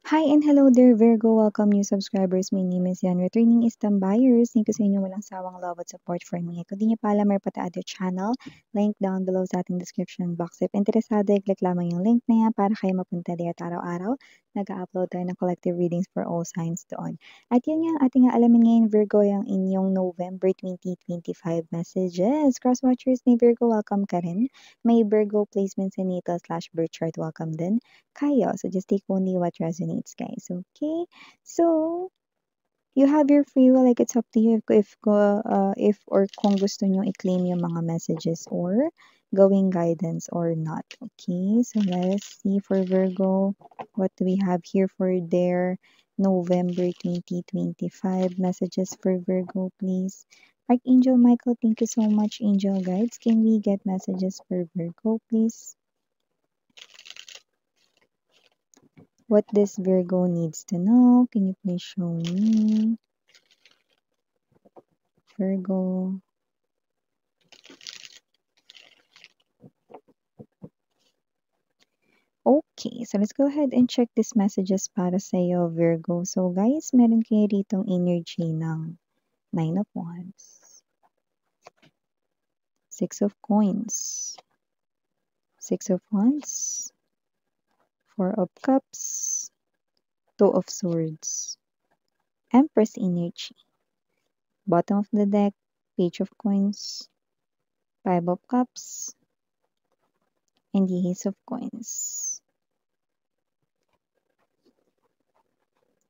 Hi and hello there, Virgo. Welcome new subscribers. My name is Yan. Returning is buyers. Thank you sa inyo walang sawang love at support for me. Kung di niyo pa alam, may other channel. Link down below sa ating description box. If interesado, i-click lamang yung link na yan para kayo mapunta there at araw-araw. Nag-upload tayo ng collective readings for all signs doon. At yun nga, ating alamin ngayon, Virgo, yung inyong November 2025 messages. Cross-watchers ni Virgo, welcome ka rin. May Virgo placements in natal/birth chart, welcome din kayo. So just take only what resonates, guys. Okay? So, you have your free will. Like, it's up to you if or kung gusto nyo i-claim yung mga messages or going guidance or not. Okay? So, let's see for Virgo. What do we have here for their November 2025 messages for Virgo, please? Archangel Michael, thank you so much, Angel Guides. Can we get messages for Virgo, please? What this Virgo needs to know. Can you please show me? Virgo. Okay, so let's go ahead and check these messages para sa iyo, Virgo. So guys, meron kayo ditong energy ng Nine of Wands, Six of Coins, Six of Wands, Four of Cups, Two of Swords, Empress energy, bottom of the deck, Page of Coins, Five of Cups, and the Ace of Coins.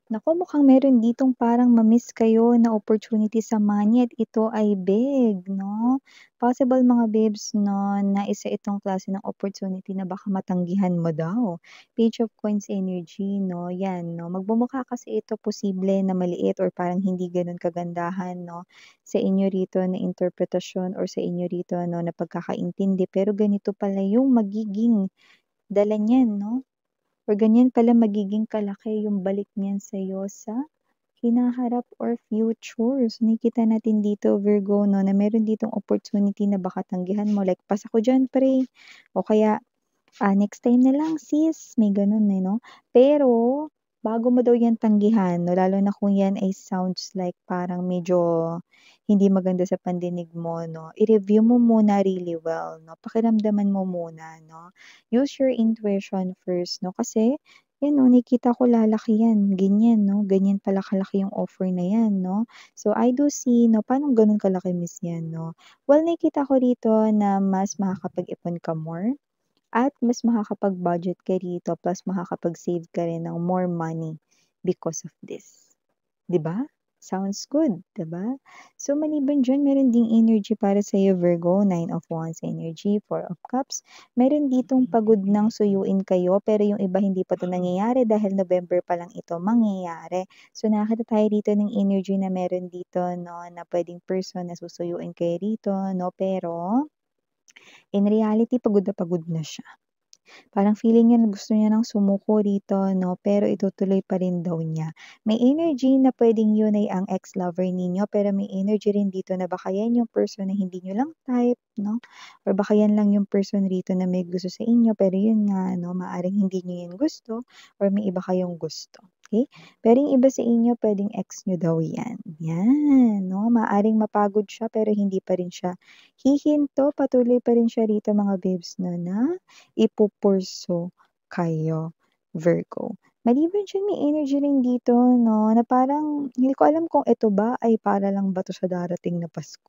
Naku, mukhang meron ditong parang ma-miss kayo na opportunity sa money at ito ay big, no? Possible mga babes, no, na isa itong klase ng opportunity na baka matanggihan mo daw. Page of Coins energy, no? Yan, no? Magbumukha kasi ito posible na maliit or parang hindi ganun kagandahan, no? Sa inyo rito na interpretasyon or sa inyo rito, no, na pagkakaintindi. Pero ganito pala yung magiging dala niyan, no? Or ganyan pala magiging kalaki yung balik niyan sa'yo sa hinaharap or future. So, nakikita natin dito, Virgo, no, na meron ditong opportunity na baka tanggihan mo. Like, pasa ko dyan, pre. O kaya, next time na lang, sis. May ganun, eh, no? Pero, bago mo daw yan tanggihan, no, lalo na kung yan ay sounds like parang medyo hindi maganda sa pandinig mo, no, i-review mo muna really well, no, pakiramdaman mo muna, no, use your intuition first, no, kasi, yan, no, nakita ko lalaki yan, ganyan, no, ganyan pala kalaki yung offer na yan, no, so I do see, no, paano ganun kalaki miss yan, no, well, nakita ko rito na mas makakapag-ipon ka more, at mas makakapag-budget ka rito plus makakapag-save ka rin ng more money because of this. 'Di ba? Sounds good, 'di ba? So maliban diyan, meron ding energy para sa iyo, Virgo, Nine of Wands energy, Four of Cups. Meron ditong pagod ng suyuin kayo pero yung iba hindi pa 'to nangyayari dahil November pa lang ito mangyayari. So nakakita tayo dito ng energy na meron dito, no, na pwedeng person na susuyuin kayo rito, no, pero in reality pagod na siya. Parang feeling niya na gusto niya ng sumuko rito, no, pero itutuloy pa rin daw niya. May energy na puwedeng yun ay ang ex-lover ninyo, pero may energy rin dito na baka yan yung person na hindi niyo lang type, no, or baka yan lang yung person rito na may gusto sa inyo, pero yun nga, no, maaaring hindi niyo yun gusto or may iba kayong gusto. Okay? Pero yung iba sa inyo, puwedeng ex niyo daw yan. Yan, no, maaaring mapagod siya pero hindi pa rin siya hihinto, patuloy pa rin siya rito mga babes, no, na ipupurso kayo, Virgo. Maliban diyan, may energy rin dito, no, na parang hindi ko alam kung ito ba ay para lang ba 'to sa darating na Pasko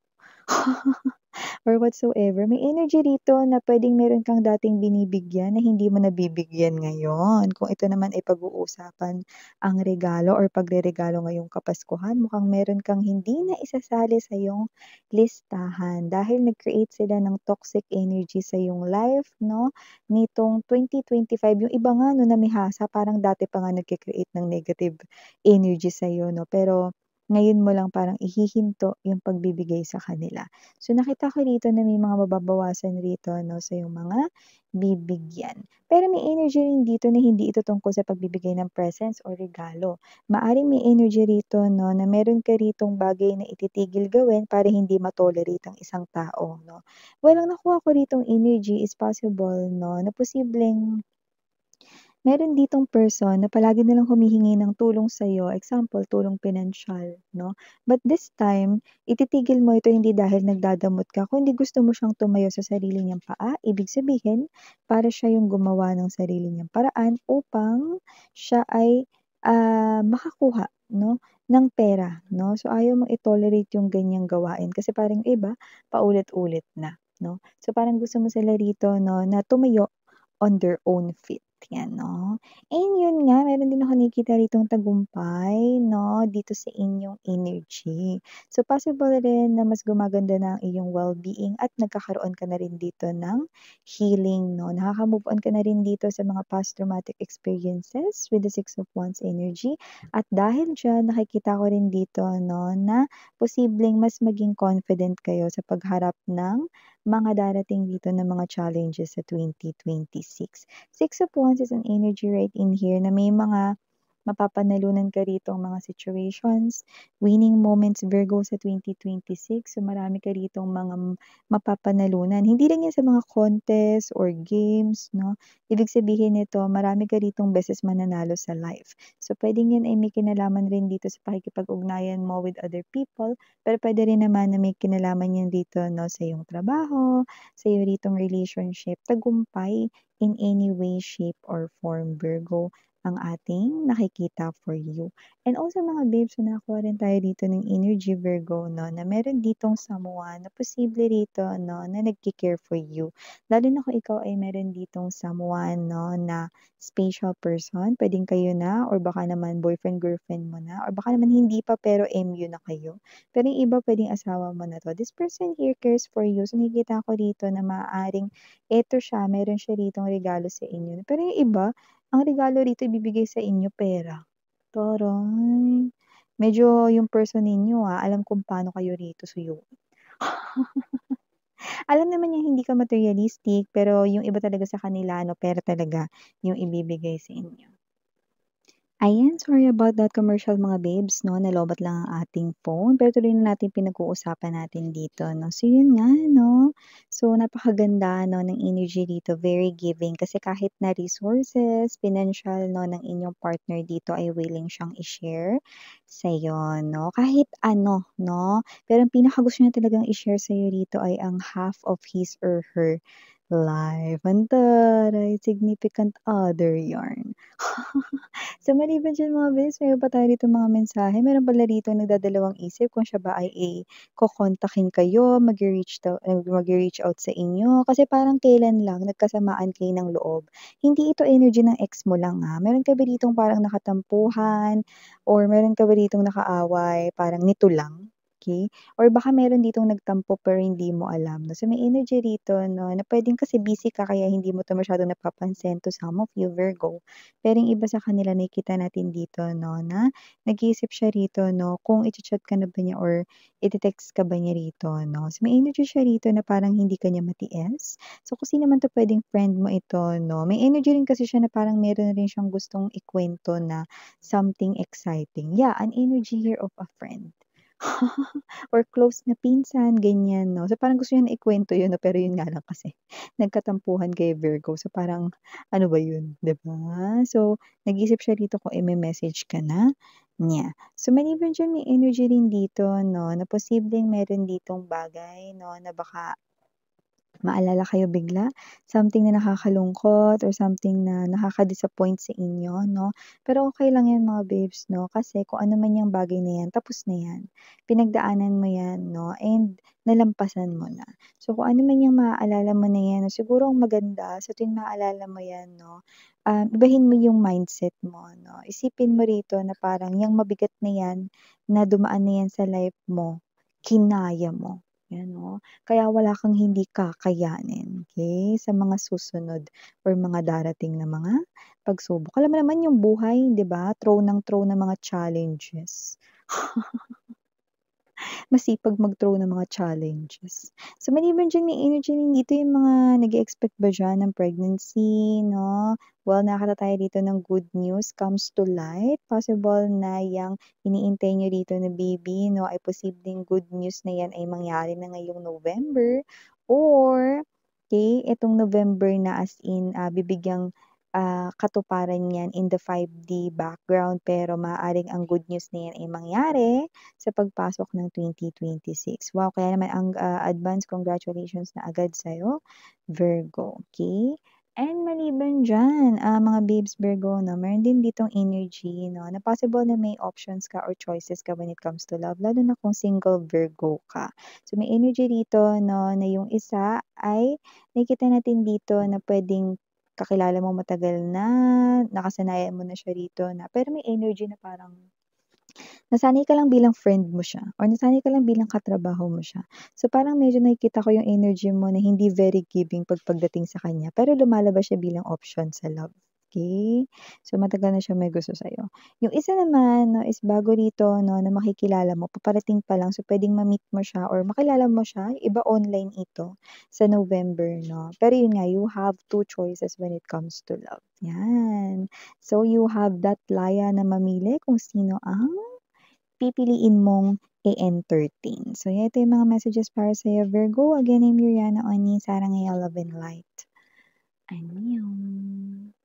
or whatsoever. May energy rito na puwedeng meron kang dating binibigyan na hindi mo nabibigyan ngayon. Kung ito naman ay pag-uusapan ang regalo or pagreregalo ngayong Kapaskuhan, mukhang meron kang hindi na isasali sa iyong listahan dahil nag-create sila ng toxic energy sa iyong life, no, nitong 2025. Yung iba nga 'no, namihasa parang dati pa nga nagke-create ng negative energy sa'yo 'no, pero ngayon mo lang parang ihihinto yung pagbibigay sa kanila. So nakita ko dito na may mga mababawasan rito 'no, sa iyong mga bibigyan. Pero may energy rin dito na hindi ito tungkol sa pagbibigay ng presents o regalo. Maaaring may energy rito 'no, na meron ka ritong bagay na ititigil gawin para hindi ma-tolerate ang isang tao 'no. Well, ang nakuha ko ritong energy is possible 'no, na posibleng meron ditong person na palagi na lang humihingi ng tulong sa'yo, example, tulong pinansyal, 'no? But this time, ititigil mo ito hindi dahil nagdadamot ka, kundi gusto mo siyang tumayo sa sarili niyang paa. Ibig sabihin, para siya yung gumawa ng sarili niyang paraan upang siya ay, makakuha, 'no, ng pera, 'no? So, ayaw mong i-tolerate yung ganyang gawain kasi parang iba, paulit-ulit na, 'no? So, parang gusto mo sila rito, 'no, na tumayo on their own feet, 'yan 'no. And yun nga, meron din ako nakikita ritong tagumpay 'no, dito sa inyong energy. So, possible rin na mas gumaganda na ang iyong well-being at nagkakaroon ka na rin dito ng healing 'no. Nakaka-move on ka na rin dito sa mga past traumatic experiences with the Six of Wands energy. At dahil diyan, nakikita ko rin dito 'no, na posibleng mas maging confident kayo sa pagharap ng mga darating dito na mga challenges sa 2026. Six of Wands is an energy right in here na may mga mapapanalunan ka ritong mga situations, winning moments Virgo sa 2026. So marami ka ritong mga mapapanalunan. Hindi lang yan sa mga contest or games, no? Ibig sabihin nito, marami ka ritong beses mananalo sa life. So pwedeng yan ay may kinalaman rin dito sa pakikipag-ugnayan mo with other people, pero pwede rin naman na may kinalaman yan dito, no, sa iyong trabaho, sa iyo ritong relationship, tagumpay in any way, shape, or form, Virgo ang ating nakikita for you. And also mga babes, so nakakuha rin tayo dito ng energy Virgo, no, na meron ditong someone na posible rito, no, na nagki-care for you. Lalo na kung ikaw ay meron ditong someone, no, na special person, pwedeng kayo na, or baka naman boyfriend, girlfriend mo na, or baka naman hindi pa pero MU na kayo. Pero yung iba pwedeng asawa mo na to. This person here cares for you. So nakikita ko dito na maaaring eto siya, meron siya ritong regalo sa inyo. Pero yung iba, ang regalo rito ibibigay sa inyo pera. Taray! Medyo yung person ninyo, alam kung paano kayo rito suyuin. Alam naman niyang hindi ka materialistic, pero yung iba talaga sa kanila ano, pera talaga yung ibibigay sa inyo. Ayan, sorry about that commercial mga babes 'no, nalobat lang ang ating phone, pero tuloy na natin pinag-uusapan natin dito 'no. So yun nga 'no, so napakaganda 'no ng energy dito, very giving kasi kahit na resources, financial 'no ng inyong partner dito ay willing siyang i-share sa'yo 'no, kahit ano 'no. Pero ang pinakagusto niya talagang i-share sa'yo rito ay ang half of his or her life. Ang taray, significant other yarn. So, maliban diyan mga bes, meron pa tayo ditong mga mensahe. Meron pala rito nagdadalawang isip kung siya ba ay kokontakin kayo, magre-reach out sa inyo. Kasi parang kailan lang nagkasamaan kayo ng loob. Hindi ito energy ng ex mo lang, Meron ka ba ditong parang nakatampuhan or meron ka ba ditong nakaaway, parang nito lang? Okay? Or baka meron ditong nagtampo pero hindi mo alam 'no. So, may energy rito 'no, na puwedeng kasi busy ka kaya hindi mo 'to masyadong napapansin to some of you, Virgo. Pero yung iba sa kanila nakikita natin dito 'no, na nag-iisip siya rito 'no, kung icha-chat ka na ba niya or ite-text ka ba niya rito 'no. So, may energy siya rito na parang hindi ka niya matiis. So, kung sino man 'to puwedeng friend mo ito 'no. May energy rin kasi siya na parang meron rin siyang gustong ikuwento na something exciting. Yeah, an energy here of a friend. Or close na pinsan, ganyan 'no. So, parang gusto niya na ikuwento yun 'no, pero yun nga lang kasi nagkatampuhan kay Virgo. So, parang ano ba yun, 'di ba? So, nag-iisip siya dito kung ime-message ka na niya. So, maliban diyan may energy rin dito 'no, na posibleng meron ditong bagay 'no, na baka maalala kayo bigla, something na nakakalungkot or something na nakaka-disappoint sa inyo 'no. Pero okey lang 'yan mga babes 'no, kasi kung ano man 'yang bagay na 'yan, tapos na 'yan. Pinagdaanan mo 'yan 'no, and nalampasan mo na. So kung ano man 'yang maaalala mo na 'yan, siguro ang maganda sa tuwing maaalala mo 'yan 'no, ibahin mo 'yung mindset mo 'no. Isipin mo rito na parang 'yang mabigat na 'yan, na dumaan na 'yan sa life mo, kinaya mo, 'yan 'no. Kaya wala kang hindi kakayanin, okey, sa mga susunod or mga darating na mga pagsubok. Alam mo naman yung buhay, 'di ba, throw ng throw ng mga challenges. Masipag mag-throw ng mga challenges. So, maliban diyan may energy din dito yung mga nag-e-expect ba diyan ng pregnancy 'no? Well, nakakita tayo dito ng good news comes to light. Possible na yang iniintay niyo dito na baby 'no, ay posibleng good news na yan ay mangyari na ngayong November or okey, itong November na as in, bibigyang katuparan yan in the 5D background pero maaaring ang good news na yan ay mangyari sa pagpasok ng 2026. Wow, kaya naman ang advance congratulations na agad sa'yo, Virgo, okay? And maliban diyan, mga babes Virgo 'no, meron din ditong energy 'no, na possible na may options ka or choices ka when it comes to love, lalo na kung single Virgo ka. So, may energy dito 'no, na yung isa ay nakikita natin dito na puwedeng kakilala mo matagal na, nakasanayan mo na siya rito na pero may energy na parang nasanay ka lang bilang friend mo siya or nasanay ka lang bilang katrabaho mo siya. So, parang medyo nakikita ko yung energy mo na hindi very giving pagdating sa kanya, pero lumalabas siya bilang option sa love, okey? So, matagal na siya may gusto sa'yo. Yung isa naman 'no, is bago rito 'no, na makikilala mo, paparating pa lang. So, puwedeng ma-meet mo siya or makilala mo siya, iba online ito, sa November 'no. Pero yun nga, you have two choices when it comes to love, 'yan. So, you have that laya na mamili kung sino ang pipiliin mong i-entertain. So, ito yung mga messages para sa'yo, Virgo. Again, I'm Yuriana Oni, sarang Love and Light. Annyeong.